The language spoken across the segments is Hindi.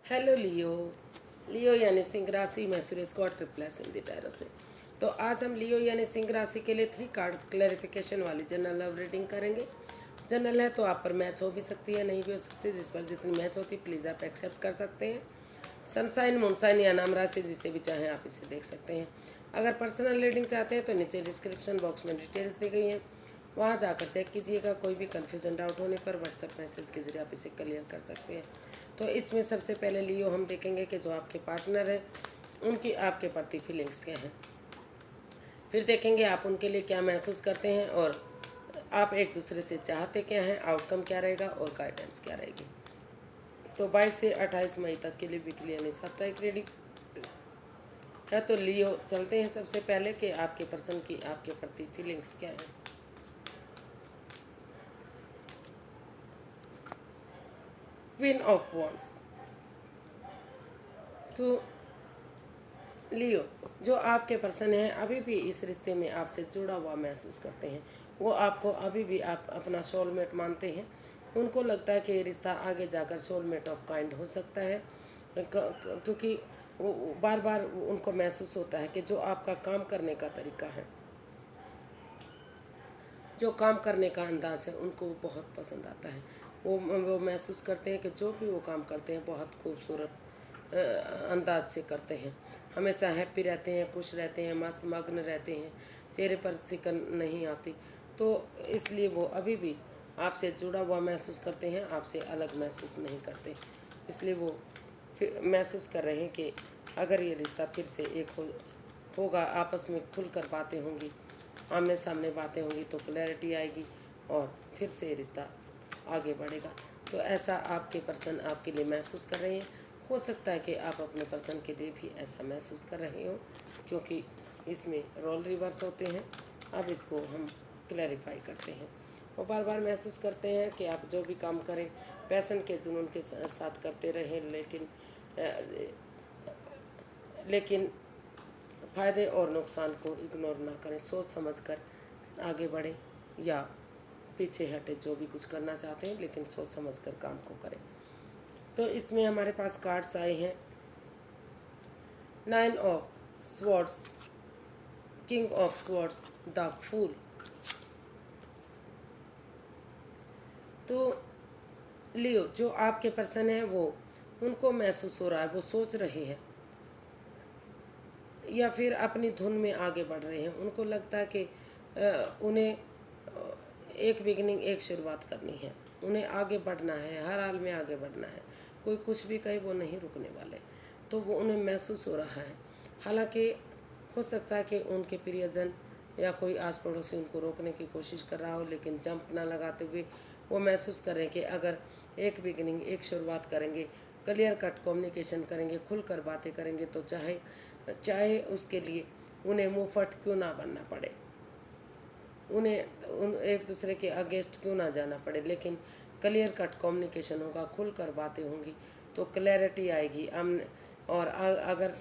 हेलो लियो। लियो यानी सिंह राशि में Suresh got replace in the tarot से। तो आज हम लियो यानी सिंह राशि के लिए 3 कार्ड क्लैरिफिकेशन वाली जनरल लव रीडिंग करेंगे। जनरल है तो आप पर मैच हो भी सकती है, नहीं भी हो सकती। जिस पर जितनी मैच होती प्लीज़ आप एक्सेप्ट कर सकते हैं। सनसाइन मूनसाइन या नाम राशि जिसे भी चाहें आप इसे देख सकते हैं। अगर पर्सनल रीडिंग चाहते हैं तो नीचे डिस्क्रिप्शन बॉक्स में डिटेल्स दी गई हैं, वहाँ जाकर चेक कीजिएगा। कोई भी कन्फ्यूजन डाउट होने पर व्हाट्सएप मैसेज के जरिए आप इसे क्लियर कर सकते हैं। तो इसमें सबसे पहले लियो हम देखेंगे कि जो आपके पार्टनर है उनकी आपके प्रति फीलिंग्स क्या हैं। फिर देखेंगे आप उनके लिए क्या महसूस करते हैं और आप एक दूसरे से चाहते क्या हैं, आउटकम क्या रहेगा और गाइडेंस क्या रहेगी। तो 22 से 28 मई तक के लिए वीकली यानी साप्ताहिक रीडिंग है। तो लियो चलते हैं सबसे पहले कि आपके पर्सन की आपके प्रति फीलिंग्स क्या हैं। Queen of wands. तो लियो जो आपके पर्सन हैं अभी भी इस रिश्ते में आपसे जुड़ा हुआ महसूस करते हैं। वो आपको अभी भी आप अपना सोलमेट मानते हैं। उनको लगता है कि ये रिश्ता आगे जाकर सोलमेट ऑफ काइंड हो सकता है, क्योंकि वो बार बार उनको महसूस होता है कि जो आपका काम करने का तरीका है, जो काम करने का अंदाज है, उनको वो बहुत पसंद आता है। वो महसूस करते हैं कि जो भी वो काम करते हैं बहुत खूबसूरत अंदाज से करते हैं। हमेशा हैप्पी रहते हैं, खुश रहते हैं, मस्त मग्न रहते हैं, चेहरे पर सिकन नहीं आती। तो इसलिए वो अभी भी आपसे जुड़ा हुआ महसूस करते हैं, आपसे अलग महसूस नहीं करते। इसलिए वो महसूस कर रहे हैं कि अगर ये रिश्ता फिर से एक होगा, आपस में खुलकर बातें होंगी, आमने सामने बातें होंगी तो क्लैरिटी आएगी और फिर से रिश्ता आगे बढ़ेगा। तो ऐसा आपके पर्सन आपके लिए महसूस कर रहे हैं। हो सकता है कि आप अपने पर्सन के लिए भी ऐसा महसूस कर रहे हो, क्योंकि इसमें रोल रिवर्स होते हैं। अब इसको हम क्लैरिफाई करते हैं। वो बार बार महसूस करते हैं कि आप जो भी काम करें पैशन के जुनून के साथ करते रहें, लेकिन फ़ायदे और नुकसान को इग्नोर ना करें, सोच समझकर आगे बढ़ें या पीछे हटे। जो भी कुछ करना चाहते हैं लेकिन सोच समझकर काम को करें। तो इसमें हमारे पास कार्ड्स आए हैं 9 of swords, king of swords, the fool. तो लियो जो आपके पर्सन है वो उनको महसूस हो रहा है, वो सोच रहे हैं या फिर अपनी धुन में आगे बढ़ रहे हैं। उनको लगता है कि उन्हें एक बिगनिंग, एक शुरुआत करनी है, उन्हें आगे बढ़ना है, हर हाल में आगे बढ़ना है। कोई कुछ भी कहे वो नहीं रुकने वाले। तो वो उन्हें महसूस हो रहा है। हालांकि हो सकता है कि उनके प्रियजन या कोई आस पड़ोसी उनको रोकने की कोशिश कर रहा हो, लेकिन जंप ना लगाते हुए वो महसूस करें कि अगर एक बिगनिंग, एक शुरुआत करेंगे, क्लियर कट कम्युनिकेशन करेंगे, खुलकर बातें करेंगे, तो चाहे चाहे उसके लिए उन्हें मुंहफट क्यों ना बनना पड़े, उन्हें एक दूसरे के अगेंस्ट क्यों ना जाना पड़े, लेकिन क्लियर कट कम्युनिकेशन होगा, खुलकर बातें होंगी तो क्लैरिटी आएगी। और अगर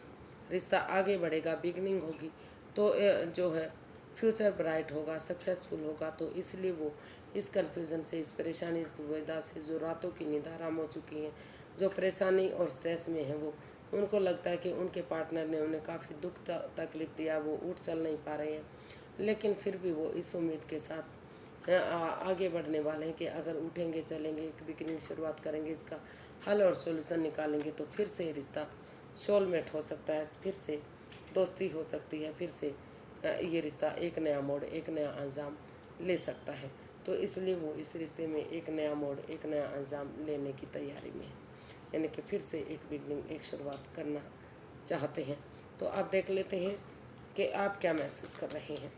रिश्ता आगे बढ़ेगा, बिगनिंग होगी, तो जो है फ्यूचर ब्राइट होगा, सक्सेसफुल होगा। तो इसलिए वो इस कन्फ्यूज़न से, इस परेशानी, इस दुविधा से, जो रातों की नींद हराम हो चुकी हैं, जो परेशानी और स्ट्रेस में है, वो उनको लगता है कि उनके पार्टनर ने उन्हें काफ़ी दुख तकलीफ दिया, वो उठ चल नहीं पा रहे हैं। लेकिन फिर भी वो इस उम्मीद के साथ आगे बढ़ने वाले हैं कि अगर उठेंगे, चलेंगे, एक बिगिनिंग शुरुआत करेंगे, इसका हल और सॉल्यूशन निकालेंगे, तो फिर से रिश्ता सोलमेट हो सकता है, फिर से दोस्ती हो सकती है, फिर से ये रिश्ता एक नया मोड़, एक नया अंजाम ले सकता है। तो इसलिए वो इस रिश्ते में एक नया मोड़, एक नया अंजाम लेने की तैयारी में है, यानी कि फिर से एक बिगनिंग, एक शुरुआत करना चाहते हैं। तो आप देख लेते हैं कि आप क्या महसूस कर रहे हैं।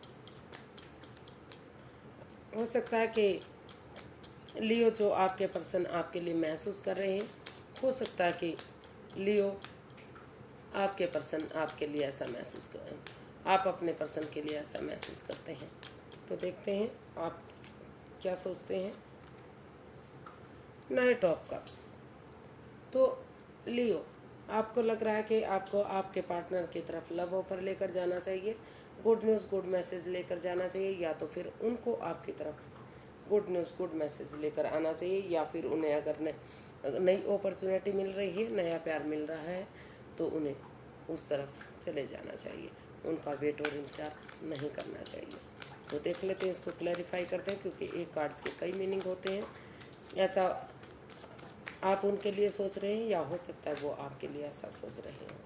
हो सकता है कि लियो जो आपके पर्सन आपके लिए महसूस कर रहे हैं, हो सकता है कि लियो आपके पर्सन आपके लिए ऐसा महसूस कर, आप अपने पर्सन के लिए ऐसा महसूस करते हैं। तो देखते हैं आप क्या सोचते हैं। Night of cups. तो लियो आपको लग रहा है कि आपको आपके पार्टनर की तरफ लव ऑफर लेकर जाना चाहिए, गुड न्यूज़, गुड मैसेज लेकर जाना चाहिए, या तो फिर उनको आपकी तरफ गुड न्यूज़, गुड मैसेज लेकर आना चाहिए, या फिर उन्हें अगर नई अपॉर्चुनिटी मिल रही है, नया प्यार मिल रहा है, तो उन्हें उस तरफ चले जाना चाहिए, उनका वेट और इंतजार नहीं करना चाहिए। तो देख लेते हैं, इसको क्लैरिफाई करते हैं, क्योंकि एक कार्ड्स के कई मीनिंग होते हैं। ऐसा आप उनके लिए सोच रहे हैं, या हो सकता है वो आपके लिए ऐसा सोच रहे हैं।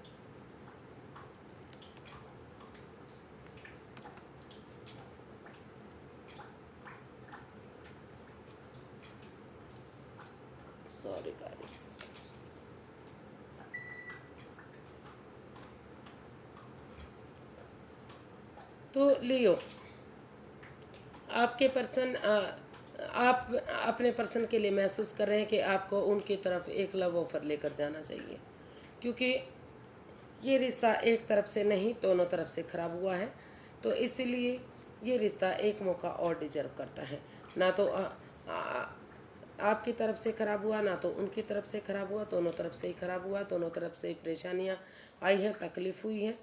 Sorry guys. तो लियो, आपके पर्सन आप अपने पर्सन के लिए महसूस कर रहे हैं कि आपको उनकी तरफ एक लव ऑफर लेकर जाना चाहिए, क्योंकि ये रिश्ता एक तरफ से नहीं, दोनों तरफ से ख़राब हुआ है। तो इसीलिए ये रिश्ता एक मौका और डिजर्व करता है। ना तो आ, आपकी तरफ से ख़राब हुआ, ना तो उनकी तरफ से ख़राब हुआ, दोनों तरफ से ही ख़राब हुआ, दोनों तरफ से ही परेशानियाँ आई हैं, तकलीफ़ हुई है।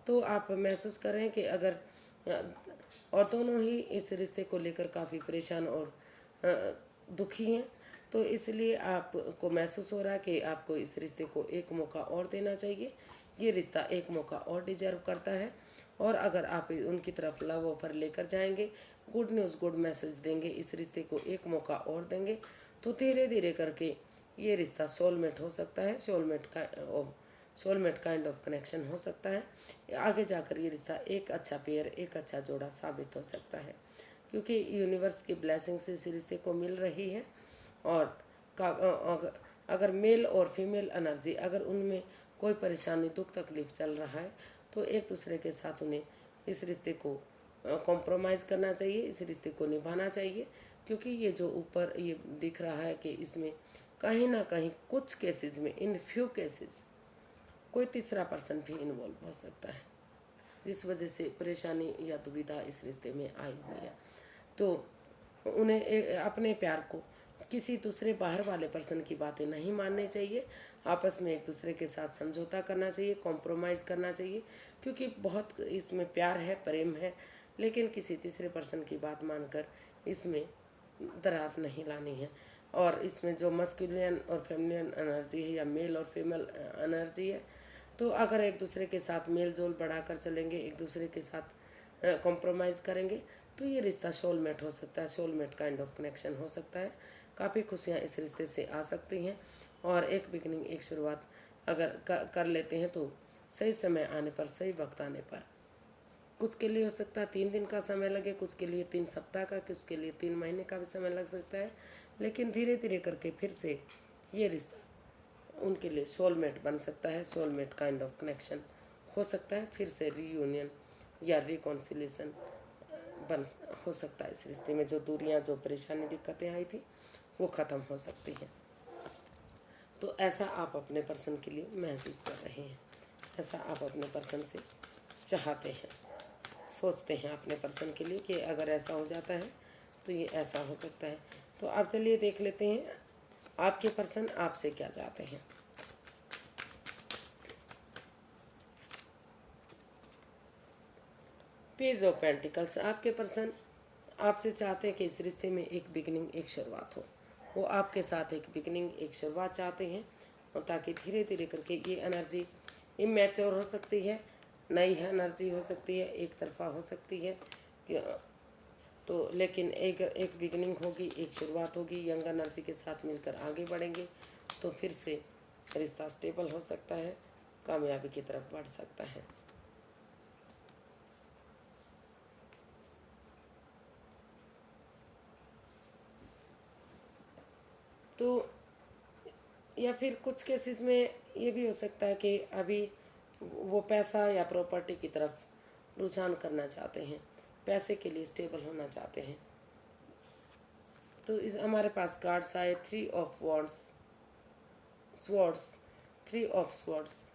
तो आप महसूस कर रहे हैं कि अगर और दोनों ही इस रिश्ते को लेकर काफ़ी परेशान और दुखी हैं। तो इसलिए आपको महसूस हो रहा है कि आपको इस रिश्ते को एक मौका और देना चाहिए। ये रिश्ता एक मौका और डिजर्व करता है। और अगर आप उनकी तरफ लव ऑफर लेकर जाएंगे, गुड न्यूज़, गुड मैसेज देंगे, इस रिश्ते को एक मौका और देंगे, तो धीरे धीरे करके ये रिश्ता सोलमेट हो सकता है। सोलमेट काइंड ऑफ कनेक्शन हो सकता है। आगे जाकर ये रिश्ता एक अच्छा पेयर, एक अच्छा जोड़ा साबित हो सकता है, क्योंकि यूनिवर्स की ब्लेसिंग से इस रिश्ते को मिल रही है। और अगर मेल और फीमेल एनर्जी, अगर उनमें कोई परेशानी, दुख, तकलीफ चल रहा है, तो एक दूसरे के साथ उन्हें इस रिश्ते को कॉम्प्रोमाइज़ करना चाहिए, इस रिश्ते को निभाना चाहिए। क्योंकि ये जो ऊपर ये दिख रहा है कि इसमें कहीं ना कहीं कुछ केसेस में, इन फ्यू केसेस, कोई तीसरा पर्सन भी इन्वॉल्व हो सकता है, जिस वजह से परेशानी या दुविधा इस रिश्ते में आई हुई है। तो उन्हें अपने प्यार को किसी दूसरे बाहर वाले पर्सन की बातें नहीं माननी चाहिए। आपस में एक दूसरे के साथ समझौता करना चाहिए, कॉम्प्रोमाइज़ करना चाहिए, क्योंकि बहुत इसमें प्यार है, प्रेम है, लेकिन किसी तीसरे पर्सन की बात मानकर इसमें दरार नहीं लानी है। और इसमें जो मस्कुलियन और फेमिनियन एनर्जी है, या मेल और फीमेल एनर्जी है, तो अगर एक दूसरे के साथ मेल जोल बढ़ाकर चलेंगे, एक दूसरे के साथ कॉम्प्रोमाइज़ करेंगे, तो ये रिश्ता सोलमेट हो सकता है, सोलमेट काइंड ऑफ कनेक्शन हो सकता है। काफ़ी खुशियाँ इस रिश्ते से आ सकती हैं। और एक बिगनिंग, एक शुरुआत अगर कर लेते हैं, तो सही समय आने पर, सही वक्त आने पर, कुछ के लिए हो सकता है 3 दिन का समय लगे, कुछ के लिए 3 सप्ताह का, कुछ के लिए 3 महीने का भी समय लग सकता है, लेकिन धीरे धीरे करके फिर से ये रिश्ता उनके लिए सोलमेट बन सकता है। सोलमेट काइंड ऑफ कनेक्शन हो सकता है, फिर से रीयूनियन या रिकॉन्सिलेशन बन हो सकता है। इस रिश्ते में जो दूरियां, जो परेशानी, दिक्कतें आई थी, वो ख़त्म हो सकती हैं। तो ऐसा आप अपने पर्सन के लिए महसूस कर रहे हैं, ऐसा आप अपने पर्सन से चाहते हैं, सोचते हैं अपने पर्सन के लिए कि अगर ऐसा हो जाता है तो ये ऐसा हो सकता है। तो आप चलिए देख लेते हैं आपके पर्सन आपसे क्या चाहते हैं। पेज ऑफ पेंटिकल्स, आपके पर्सन आपसे चाहते हैं कि इस रिश्ते में एक बिगनिंग, एक शुरुआत हो। वो आपके साथ एक बिगनिंग, एक शुरुआत चाहते हैं, और ताकि धीरे धीरे करके ये एनर्जी इमेच्योर हो सकती है, नई एनर्जी हो सकती है, एक तरफा हो सकती है तो लेकिन एक बिगनिंग होगी, एक शुरुआत होगी, यंग एनर्जी के साथ मिलकर आगे बढ़ेंगे, तो फिर से रिश्ता स्टेबल हो सकता है, कामयाबी की तरफ बढ़ सकता है। तो या फिर कुछ केसेस में ये भी हो सकता है कि अभी वो पैसा या प्रॉपर्टी की तरफ रुझान करना चाहते हैं, पैसे के लिए स्टेबल होना चाहते हैं। तो इस हमारे पास कार्ड्स आए 3 of swords, 3 of swords,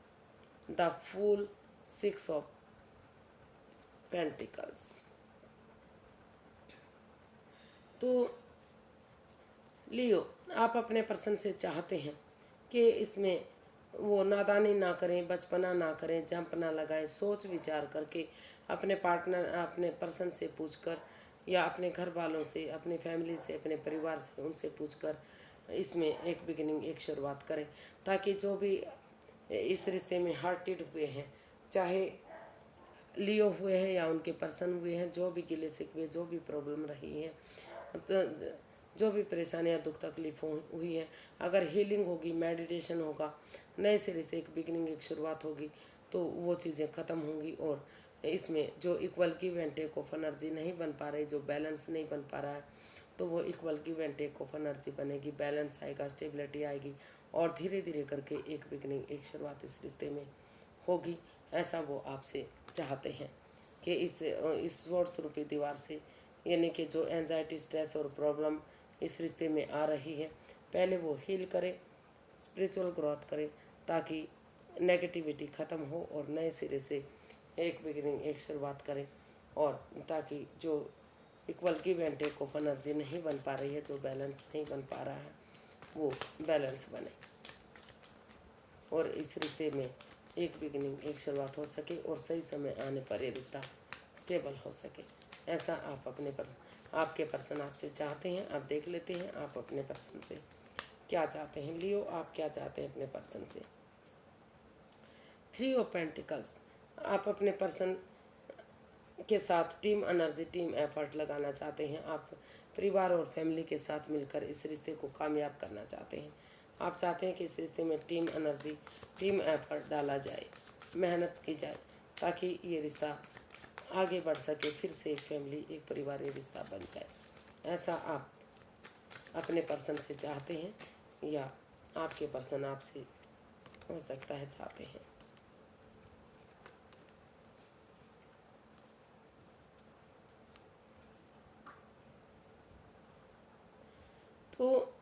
the fool, 6 of pentacles. तो लियो, आप अपने पर्सन से चाहते हैं कि इसमें वो नादानी ना करें, बचपना ना करें, जंप ना लगाएं, सोच विचार करके अपने पार्टनर, अपने पर्सन से पूछकर या अपने घर वालों से, अपनी फैमिली से, अपने परिवार से, उनसे पूछकर इसमें एक बिगिनिंग, एक शुरुआत करें, ताकि जो भी इस रिश्ते में हार्टेड हुए हैं, चाहे लियो हुए हैं या उनके पर्सन हुए हैं, जो भी गिले शिकवे, जो भी प्रॉब्लम रही है, तो जो भी परेशानियां, दुख तकलीफ हुई है, अगर हीलिंग होगी, मेडिटेशन होगा, नए सिरे से एक बिगिनिंग, एक शुरुआत होगी, तो वो चीज़ें ख़त्म होंगी। और इसमें जो equal give and take of energy नहीं बन पा रही, जो बैलेंस नहीं बन पा रहा है, तो वो equal give and take of energy बनेगी, बैलेंस आएगा, स्टेबिलिटी आएगी, और धीरे धीरे करके एक बिगिनिंग, एक शुरुआत इस रिश्ते में होगी। ऐसा वो आपसे चाहते हैं कि इस वर्ड्स रूपी दीवार से, यानी कि जो एंजाइटी, स्ट्रेस और प्रॉब्लम इस रिश्ते में आ रही है, पहले वो हील करें, स्पिरिचुअल ग्रोथ करें, ताकि नेगेटिविटी ख़त्म हो और नए सिरे से एक बिगिनिंग, एक शुरुआत करें, और ताकि जो equal give and take of energy नहीं बन पा रही है, जो बैलेंस नहीं बन पा रहा है, वो बैलेंस बने, और इस रिश्ते में एक बिगिनिंग, एक शुरुआत हो सके, और सही समय आने पर ये रिश्ता स्टेबल हो सके। ऐसा आप आपके पर्सन आपसे चाहते हैं। आप देख लेते हैं आप अपने पर्सन से क्या चाहते हैं। लियो, आप क्या चाहते हैं अपने पर्सन से। 3 ऑफ पेंटिकल्स, आप अपने पर्सन के साथ टीम एनर्जी, टीम एफर्ट लगाना चाहते हैं। आप परिवार और फैमिली के साथ मिलकर इस रिश्ते को कामयाब करना चाहते हैं। आप चाहते हैं कि इस रिश्ते में टीम एनर्जी, टीम एफर्ट डाला जाए, मेहनत की जाए, ताकि ये रिश्ता आगे बढ़ सके, फिर से एक फैमिली, एक परिवार, ये रिश्ता बन जाए। ऐसा आप अपने पर्सन से चाहते हैं, या आपके पर्सन आपसे हो सकता है चाहते हैं। तो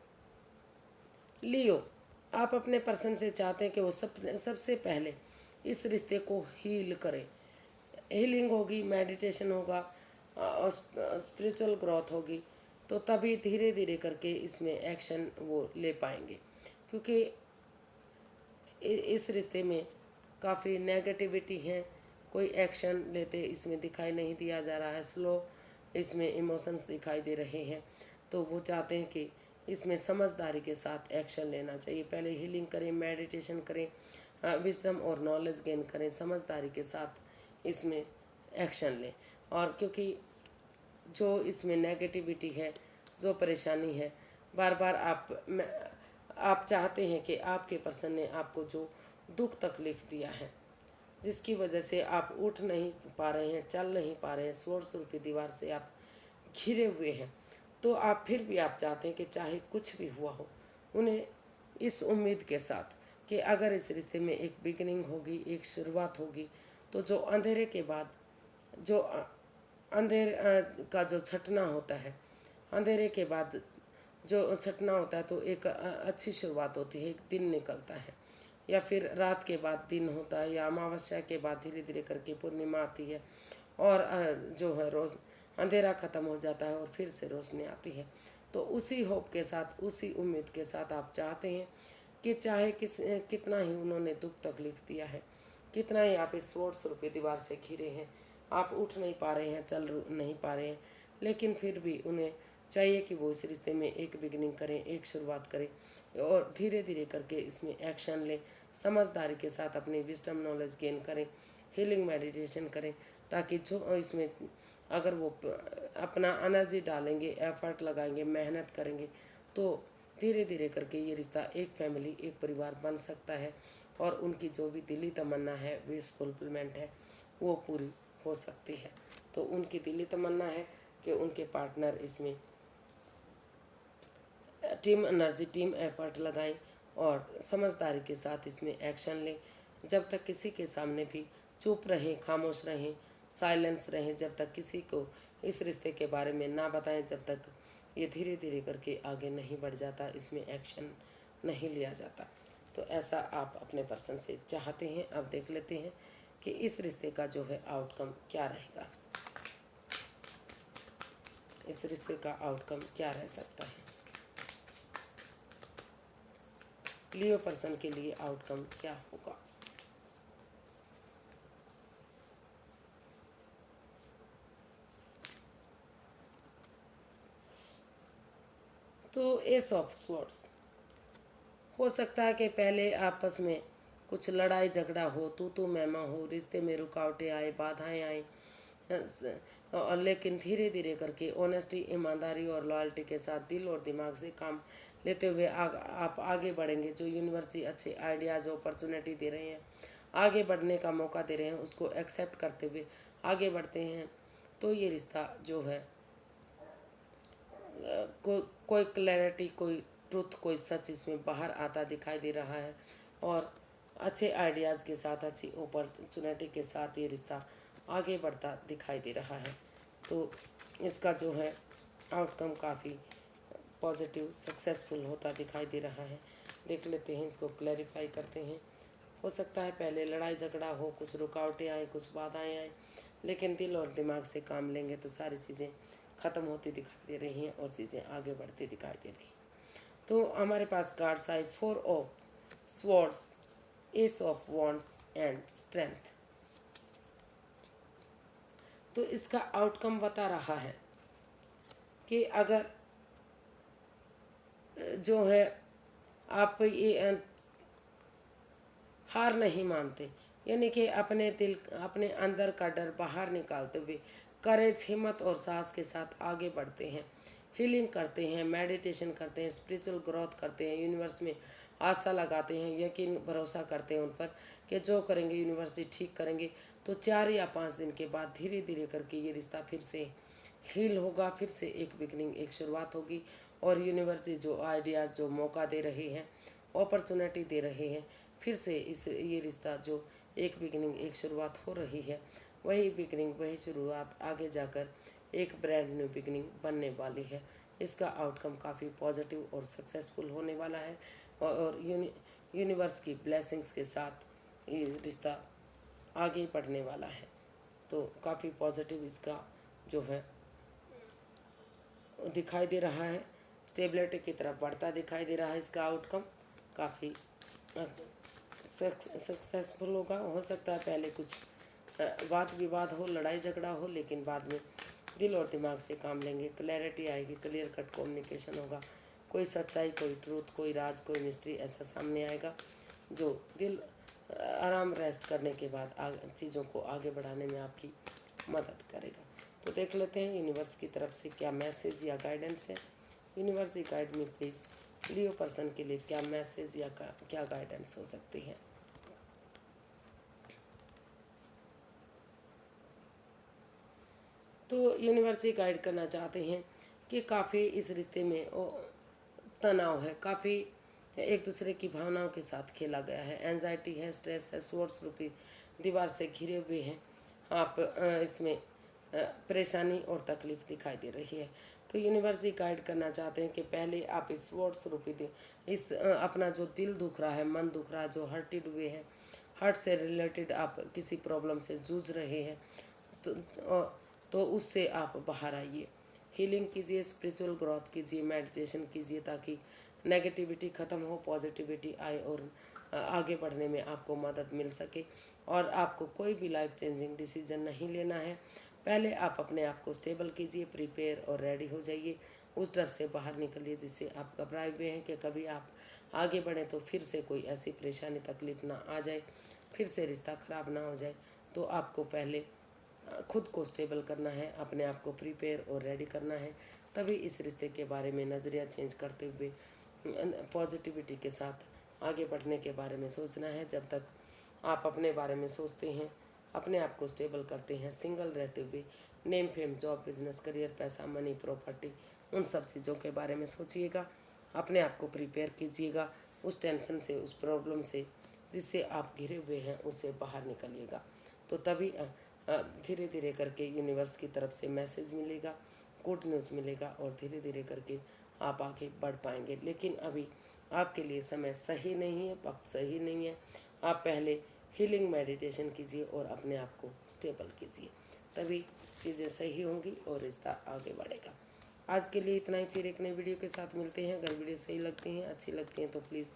लियो, आप अपने पर्सन से चाहते हैं कि वो सबसे पहले इस रिश्ते को हील करें। हीलिंग होगी, मेडिटेशन होगा, और स्पिरिचुअल ग्रोथ होगी, तो तभी धीरे धीरे करके इसमें एक्शन वो ले पाएंगे। क्योंकि इस रिश्ते में काफ़ी नेगेटिविटी है, कोई एक्शन लेते इसमें दिखाई नहीं दिया जा रहा है, स्लो इसमें इमोशंस दिखाई दे रहे हैं। तो वो चाहते हैं कि इसमें समझदारी के साथ एक्शन लेना चाहिए। पहले हीलिंग करें, मेडिटेशन करें, विजडम और नॉलेज गेन करें, समझदारी के साथ इसमें एक्शन लें। और क्योंकि जो इसमें नेगेटिविटी है, जो परेशानी है, बार बार आप चाहते हैं कि आपके पर्सन ने आपको जो दुख तकलीफ़ दिया है, जिसकी वजह से आप उठ नहीं पा रहे हैं, चल नहीं पा रहे हैं, सोर्स रूपी दीवार से आप घिरे हुए हैं, तो आप फिर भी आप चाहते हैं कि चाहे कुछ भी हुआ हो, उन्हें इस उम्मीद के साथ कि अगर इस रिश्ते में एक बिगिनिंग होगी, एक शुरुआत होगी, तो जो अंधेरे के बाद जो का जो छटना होता है, अंधेरे के बाद जो छटना होता है, तो एक अच्छी शुरुआत होती है, एक दिन निकलता है, या फिर रात के बाद दिन होता है, या अमावस्या के बाद धीरे धीरे करके पूर्णिमा आती है, और जो है रोज़ अंधेरा ख़त्म हो जाता है और फिर से रोशनी आती है। तो उसी होप के साथ, उसी उम्मीद के साथ आप चाहते हैं कि चाहे कितना ही उन्होंने दुख तकलीफ़ दिया है, कितना ही आप इस सोर्स रूपी दीवार से घिरे हैं, आप उठ नहीं पा रहे हैं, चल नहीं पा रहे हैं, लेकिन फिर भी उन्हें चाहिए कि वो इस रिश्ते में एक बिगिनिंग करें, एक शुरुआत करें, और धीरे धीरे करके इसमें एक्शन लें, समझदारी के साथ अपनी विजडम नॉलेज गेन करें, हीलिंग मेडिटेशन करें, ताकि जो इसमें अगर वो अपना एनर्जी डालेंगे, एफर्ट लगाएंगे, मेहनत करेंगे, तो धीरे धीरे करके ये रिश्ता एक फैमिली, एक परिवार बन सकता है, और उनकी जो भी दिली तमन्ना है, विश फुलफिलमेंट है, वो पूरी हो सकती है। तो उनकी दिली तमन्ना है कि उनके पार्टनर इसमें टीम एनर्जी, टीम एफर्ट लगाएं, और समझदारी के साथ इसमें एक्शन लें। जब तक किसी के सामने भी चुप रहें, खामोश रहें, साइलेंस रहें, जब तक किसी को इस रिश्ते के बारे में ना बताएं, जब तक ये धीरे धीरे करके आगे नहीं बढ़ जाता, इसमें एक्शन नहीं लिया जाता। तो ऐसा आप अपने पर्सन से चाहते हैं। अब देख लेते हैं कि इस रिश्ते का जो है आउटकम क्या रहेगा। इस रिश्ते का आउटकम क्या रह सकता है। लियो पर्सन के लिए आउटकम क्या होगा। तो एस ऑफ स्वॉर्ड्स, हो सकता है कि पहले आपस में कुछ लड़ाई झगड़ा हो, तू मैमा हो, रिश्ते में रुकावटें आए, बाधाएं आए, और लेकिन धीरे धीरे करके ऑनेस्टी, ईमानदारी और लॉयल्टी के साथ दिल और दिमाग से काम लेते हुए आप आगे बढ़ेंगे। जो यूनिवर्सिटी अच्छे आइडियाज़, अपॉर्चुनिटी दे रहे हैं, आगे बढ़ने का मौका दे रहे हैं, उसको एक्सेप्ट करते हुए आगे बढ़ते हैं, तो ये रिश्ता जो है कोई क्लैरिटी, कोई ट्रुथ, कोई सच इसमें बाहर आता दिखाई दे रहा है। और अच्छे आइडियाज़ के साथ, अच्छी अपॉर्चुनिटी के साथ ये रिश्ता आगे बढ़ता दिखाई दे रहा है। तो इसका जो है आउटकम काफ़ी पॉजिटिव, सक्सेसफुल होता दिखाई दे रहा है। देख लेते हैं, इसको क्लैरिफाई करते हैं। हो सकता है पहले लड़ाई झगड़ा हो, कुछ रुकावटें आए, कुछ बाधाएं आए, लेकिन दिल और दिमाग से काम लेंगे तो सारी चीज़ें ख़त्म होती दिखाई दे रही हैं और चीज़ें आगे बढ़ती दिखाई दे रही हैं। तो हमारे पास कार्ड्स आए 4 of swords, S of wands and strength. तो इसका आउटकम बता रहा है कि अगर जो है आप ये हार नहीं मानते, यानी कि अपने दिल, अपने अंदर का डर बाहर निकालते हुए करेज, हिम्मत और साहस के साथ आगे बढ़ते हैं, हीलिंग करते हैं, मेडिटेशन करते हैं, स्पिरिचुअल ग्रोथ करते हैं, यूनिवर्स में आस्था लगाते हैं, यकीन भरोसा करते हैं उन पर कि जो करेंगे यूनिवर्स ही ठीक करेंगे। तो 4 या 5 दिन के बाद धीरे धीरे करके ये रिश्ता फिर से हील होगा, फिर से एक बिगनिंग, एक शुरुआत होगी। और यूनिवर्स जो आइडियाज़, जो मौका दे रहे हैं, अपॉर्चुनिटी दे रहे हैं, फिर से ये रिश्ता जो एक बिगनिंग, एक शुरुआत हो रही है, वही बिगनिंग, वही शुरुआत आगे जाकर एक ब्रांड न्यू बिगनिंग बनने वाली है। इसका आउटकम काफ़ी पॉजिटिव और सक्सेसफुल होने वाला है और यूनिवर्स की ब्लेसिंग्स के साथ ये रिश्ता आगे बढ़ने वाला है। तो काफ़ी पॉजिटिव इसका जो है दिखाई दे रहा है, स्टेबिलिटी की तरफ बढ़ता दिखाई दे रहा है। इसका आउटकम काफ़ी सक्सेसफुल होगा। हो सकता है पहले कुछ वाद विवाद हो, लड़ाई झगड़ा हो, लेकिन बाद में दिल और दिमाग से काम लेंगे, क्लैरिटी आएगी, क्लियर कट कम्युनिकेशन होगा, कोई सच्चाई, कोई ट्रूथ, कोई राज, कोई मिस्ट्री ऐसा सामने आएगा जो दिल आराम रेस्ट करने के बाद चीज़ों को आगे बढ़ाने में आपकी मदद करेगा। तो देख लेते हैं यूनिवर्स की तरफ से क्या मैसेज या गाइडेंस है। Universe he guide me please, Leo person के लिए क्या मैसेज या क्या गाइडेंस हो सकती है। तो यूनिवर्स ही गाइड करना चाहते हैं कि काफ़ी इस रिश्ते में तनाव है, काफ़ी एक दूसरे की भावनाओं के साथ खेला गया है, एंजाइटी है, स्ट्रेस है, सोर्स रूपी दीवार से घिरे हुए हैं आप। इसमें परेशानी और तकलीफ दिखाई दे रही है। तो यूनिवर्स ही गाइड करना चाहते हैं कि पहले आप इस वर्ड्स रूपी इस अपना जो दिल दुख रहा है, मन दुख रहा है, जो हर्टेड हुए हैं, हार्ट से रिलेटेड आप किसी प्रॉब्लम से जूझ रहे हैं, तो उससे आप बाहर आइए, हीलिंग कीजिए, स्पिरिचुअल ग्रोथ कीजिए, मेडिटेशन कीजिए, ताकि नेगेटिविटी ख़त्म हो, पॉजिटिविटी आए और आगे बढ़ने में आपको मदद मिल सके। और आपको कोई भी लाइफ चेंजिंग डिसीजन नहीं लेना है। पहले आप अपने आप को स्टेबल कीजिए, प्रिपेयर और रेडी हो जाइए, उस डर से बाहर निकलिए जिससे आप घबराए हुए हैं कि कभी आप आगे बढ़ें तो फिर से कोई ऐसी परेशानी, तकलीफ ना आ जाए, फिर से रिश्ता ख़राब ना हो जाए। तो आपको पहले खुद को स्टेबल करना है, अपने आप को प्रिपेयर और रेडी करना है, तभी इस रिश्ते के बारे में नज़रिया चेंज करते हुए पॉजिटिविटी के साथ आगे बढ़ने के बारे में सोचना है। जब तक आप अपने बारे में सोचते हैं, अपने आप को स्टेबल करते हैं, सिंगल रहते हुए name, fame, job, business, career, पैसा, मनी, प्रॉपर्टी, उन सब चीज़ों के बारे में सोचिएगा, अपने आप को प्रिपेयर कीजिएगा उस टेंशन से, उस प्रॉब्लम से जिससे आप घिरे हुए हैं, उससे बाहर निकलिएगा। तो तभी धीरे धीरे करके यूनिवर्स की तरफ से मैसेज मिलेगा, गुड न्यूज़ मिलेगा और धीरे धीरे करके आप आगे बढ़ पाएंगे। लेकिन अभी आपके लिए समय सही नहीं है, वक्त सही नहीं है। आप पहले हीलिंग मेडिटेशन कीजिए और अपने आप को स्टेबल कीजिए, तभी चीज़ें सही होंगी और रिश्ता आगे बढ़ेगा। आज के लिए इतना ही, फिर एक नई वीडियो के साथ मिलते हैं। अगर वीडियो सही लगती हैं, अच्छी लगती हैं तो प्लीज़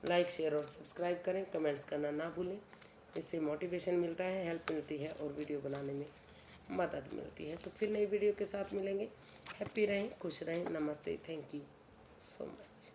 लाइक, शेयर और सब्सक्राइब करें, कमेंट्स करना ना भूलें। इससे मोटिवेशन मिलता है, हेल्प मिलती है और वीडियो बनाने में मदद मिलती है। तो फिर नई वीडियो के साथ मिलेंगे। हैप्पी रहें, खुश रहें। नमस्ते, थैंक यू। So much.